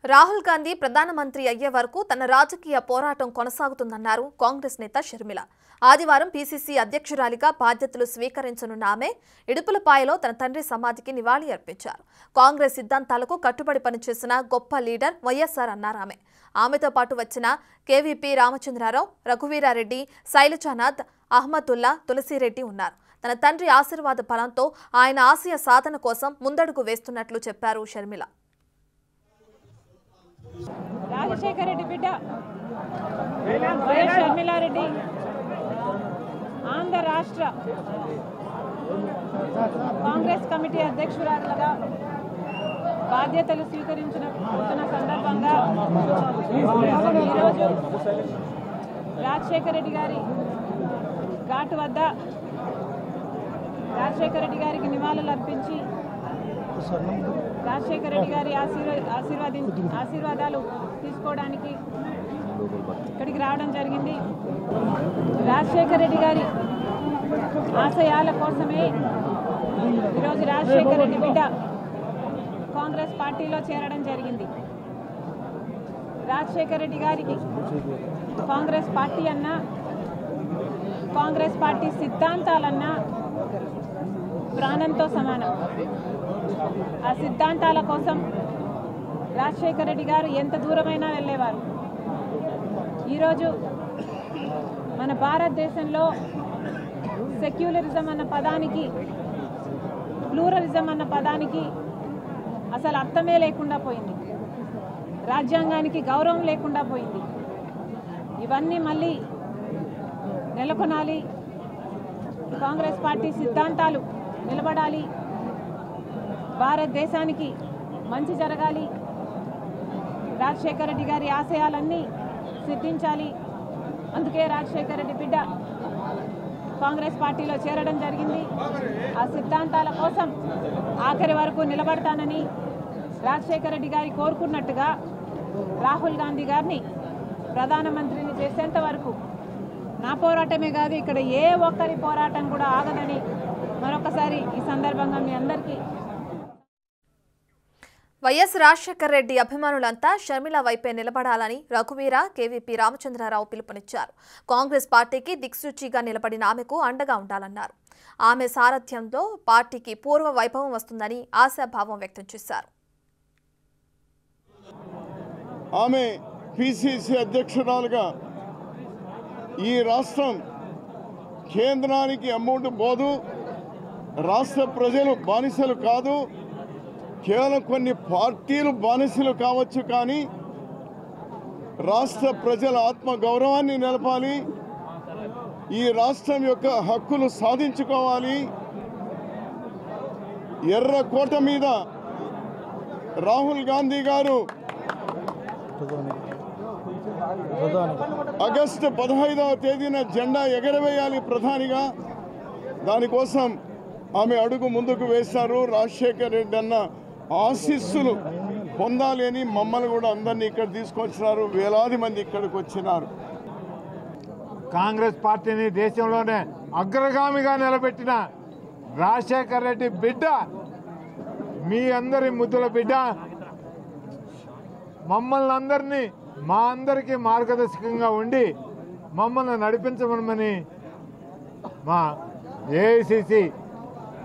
రాహుల్ గాంధీ ప్రధానమంత్రి అయ్యే వరకు తన రాజకీయ పోరాటం కొనసాగుతుందన్నారు కాంగ్రెస్ నేత షర్మిల. ఆదివారం పీసీసీ అధ్యక్షురాలిగా బాధ్యతలు స్వీకరించనున్న ఆమె ఇడుపులపాయలో తన తండ్రి సమాధికి నివాళి అర్పించారు. కాంగ్రెస్ సిద్ధాంతాలకు కట్టుబడి పనిచేసిన గొప్ప లీడర్ వైఎస్ఆర్ అన్నారు ఆమె. ఆమెతో పాటు వచ్చిన కేవీపీ రామచంద్రరావు, రఘువీరారెడ్డి, శైలజానాథ్, అహ్మదుల్లా, తులసిరెడ్డి ఉన్నారు. తన తండ్రి ఆశీర్వాద బలంతో ఆయన ఆశయ సాధన కోసం ముందడుగు వేస్తున్నట్లు చెప్పారు షర్మిల. రాజశేఖర రెడ్డి బిడ్డ వైఎస్ షర్మిలారెడ్డి ఆంధ్ర రాష్ట్ర కాంగ్రెస్ కమిటీ అధ్యక్షురాలుగా బాధ్యతలు స్వీకరించిన సందర్భంగా ఈరోజు రాజశేఖర రెడ్డి గారి ఘాటు వద్ద రాజశేఖర రెడ్డి గారికి నివాళులు అర్పించి రాజశేఖర రెడ్డి గారి ఆశీర్వాదాలు తీసుకోవడానికి ఇక్కడికి రావడం జరిగింది. రాజశేఖర రెడ్డి గారి ఆశయాల కోసమే ఈరోజు రాజశేఖర రెడ్డి బిడ్డ కాంగ్రెస్ పార్టీలో చేరడం జరిగింది. రాజశేఖర రెడ్డి గారికి కాంగ్రెస్ పార్టీ అన్నా, కాంగ్రెస్ పార్టీ సిద్ధాంతాలన్నా ప్రాణంతో సమానం. ఆ సిద్ధాంతాల కోసం రాజశేఖర రెడ్డి గారు ఎంత దూరమైనా వెళ్ళేవారు. ఈరోజు మన భారతదేశంలో సెక్యులరిజం అన్న పదానికి, ప్లూరలిజం అన్న పదానికి అసలు అర్థమే లేకుండా పోయింది. రాజ్యాంగానికి గౌరవం లేకుండా పోయింది. ఇవన్నీ మళ్ళీ నెలకొనాలి. కాంగ్రెస్ పార్టీ సిద్ధాంతాలు నిలబడాలి. భారతదేశానికి మంచి జరగాలి. రాజశేఖర రెడ్డి గారి ఆశయాలన్నీ సిద్ధించాలి. అందుకే రాజశేఖర రెడ్డి బిడ్డ కాంగ్రెస్ పార్టీలో చేరడం జరిగింది. ఆ సిద్ధాంతాల కోసం ఆఖరి వరకు నిలబడతానని రాజశేఖర రెడ్డి గారి కోరుకున్నట్టుగా రాహుల్ గాంధీ గారిని ప్రధానమంత్రిని చేసేంత వరకు నా పోరాటమే కాదు, ఇక్కడ ఏ ఒక్కరి పోరాటం కూడా ఆగదని మరొకసారి ఈ సందర్భంగా మీ అందరికీ. వైఎస్ రాజశేఖర రెడ్డి అభిమానులంతా షర్మిల వైపే నిలబడాలని రఘువీర, కేవీపీ రామచంద్రరావు పిలుపునిచ్చారు. కాంగ్రెస్ పార్టీకి దిక్సూచిగా నిలబడిన ఆమెకు అండగా ఉండాలన్నారు. ఆమె సారథ్యంలో పార్టీకి పూర్వ వైభవం వస్తుందని ఆశాభావం వ్యక్తం చేశారు. ఆమె పిసిసి అధ్యక్షురాలుగా ఈ రాష్ట్రం కేంద్రానికి అమౌంట్ పోదు, రాష్ట్ర ప్రజలు బానిసలు కాదు, కేవలం కొన్ని పార్టీలు బానిసలు కావచ్చు, కానీ రాష్ట్ర ప్రజల ఆత్మగౌరవాన్ని నిలపాలి, ఈ రాష్ట్రం యొక్క హక్కులు సాధించుకోవాలి. ఎర్రకోట మీద రాహుల్ గాంధీ గారు ఆగస్టు 15వ తేదీన జెండా ఎగరవేయాలి ప్రధానిగా. దానికోసం ఆమె అడుగు ముందుకు వేశారు. రాజశేఖర రెడ్డి అన్న ఆశీస్సులు పొందాలి అని మమ్మల్ని కూడా అందరినీ ఇక్కడ తీసుకొచ్చినారు. వేలాది మంది ఇక్కడికి వచ్చినారు. కాంగ్రెస్ పార్టీని దేశంలోనే అగ్రగామిగా నిలబెట్టిన రాజశేఖర రెడ్డి బిడ్డ, మీ అందరి ముద్దుల బిడ్డ, మమ్మల్ని అందరినీ, మా అందరికీ మార్గదర్శకంగా ఉండి మమ్మల్ని నడిపించమని మా ఏఐసిసి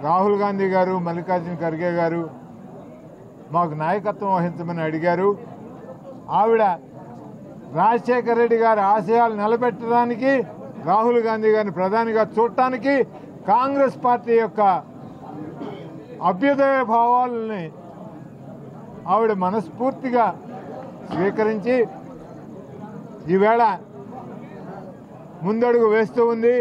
రాహుల్ గాంధీ గారు, మల్లికార్జున ఖర్గే గారు మాకు నాయకత్వం వహించమని అడిగారు. ఆవిడ రాజశేఖర రెడ్డి గారి ఆశయాలు నిలబెట్టడానికి, రాహుల్ గాంధీ గారిని ప్రధానిగా చూడటానికి కాంగ్రెస్ పార్టీ యొక్క అభ్యుదయ భావాలని ఆవిడ మనస్ఫూర్తిగా స్వీకరించి ఈవేళ ముందడుగు వేస్తూ ఉంది.